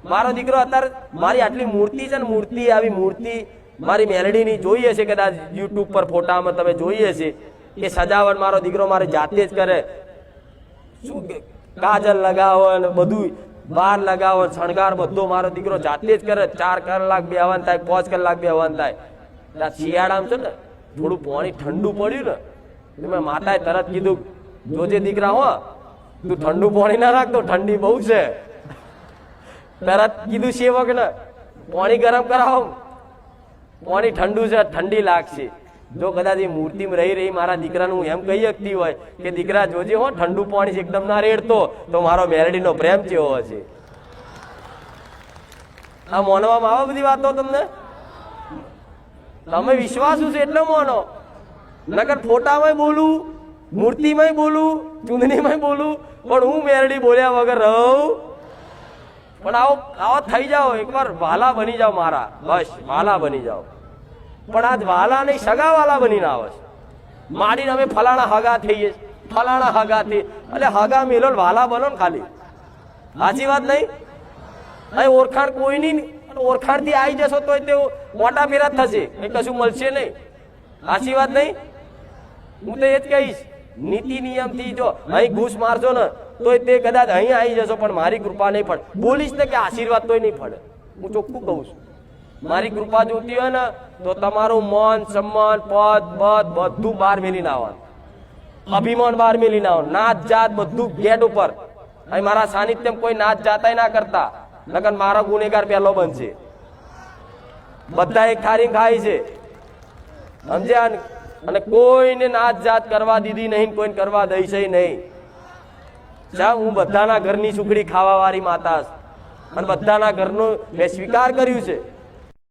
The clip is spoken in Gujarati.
મારો દીકરો અત્યારે મારી આટલી મૂર્તિ છે ને, મૂર્તિ આવી મૂર્તિ મારી મેલડીની જોઈએ છે, કદાચ યુટ્યુબ પર ફોટામાં તમે જોઈએ છે કે સજાવટ મારો દીકરો મારી જાતે જ કરે. શું કાજલ લગાવો ને બધું બાર લગાવો, શણગાર બધો મારો દીકરો જાતે જ કરે. 4 કલાક બેહવાનું થાય, 5 કલાક બેહવાનું થાય. શિયાળામાં છે ને થોડું પાણી ઠંડુ પડ્યું ને, મેં માતાએ તરત કીધું, જોજે દીકરા હો, તું ઠંડુ પાણી ના રાખતો, ઠંડી બહુ છે. તરત કીધું સેવક ને, પાણી ગરમ કરાવો, પાણી ઠંડુ છે, ઠંડી લાગશે. જો કદાચ એ મૂર્તિમાં રહી મારા દીકરાનું એમ કહી શકતી હોય કે દીકરા જોજે હો, ઠંડુ પાણી છે એકદમ ના રેડતો, તો મારો મેલડીનો પ્રેમ કેવો હશે. આ માનવામાં આવે બધી વાતો તમને? તમે વિશ્વાસુ છે એટલે માનો, નકર ફોટામાં બોલું, મૂર્તિમાં બોલું, ચૂંદડીમાં બોલું, પણ હું મેલડી બોલ્યા વગર રહું. પણ આવો થઈ જાઓ, એકવાર વાલા બની જાઓ મારા, બસ વાલા બની જાઓ. પણ આજ વાલા નહીં, સગા વાલા બનીને આવે છે. માડીને અમે ફલાણા હગા થઈએ, ફલાણા હગા થઈ, એટલે હગા મેલો વાલા બનો ને ખાલી. સાચી વાત નહીં? અહીં ઓળખાણ કોઈ નહીં, ઓળખાણ થી આવી જશો તો તે મોટા ફેરા થશે, એ કશું મળશે નહીં. સાચી વાત નહીં? હું તો એ જ કહીશ, નીતિ નિયમ થી જો અહીં ઘૂસ મારશો ને તો તે કદાચ અહીં આવી જશો, પણ મારી કૃપા નહીં પડે. બોલીશ ને કે આશીર્વાદ તોય નહીં પડે, હું ચોખ્ખું કહું છું. મારી કૃપા જોતી હોય ને તો તમારું માન સન્માન પદ બદ બધું બહાર મેલીને આવવાનું, અભિમાન બહાર મેલીને આવવાનું, નાત જાત બધું ગેટ ઉપર. અહીં મારા સાનિધ્યમાં કોઈ નાત જાતાય ના કરતા, નકર મારો ગુનેગાર પહેલો બનશે. બધા એક થાળી ખાય છે, સમજ્યા? અને કોઈને નાત જાત કરવા દીધી નહીં, કોઈને કરવા દઈશ નહીં. હું બધાના ઘરની સુખડી ખાવા વાળી માતા, અને બધાના ઘરનો મેં સ્વીકાર કર્યું છે.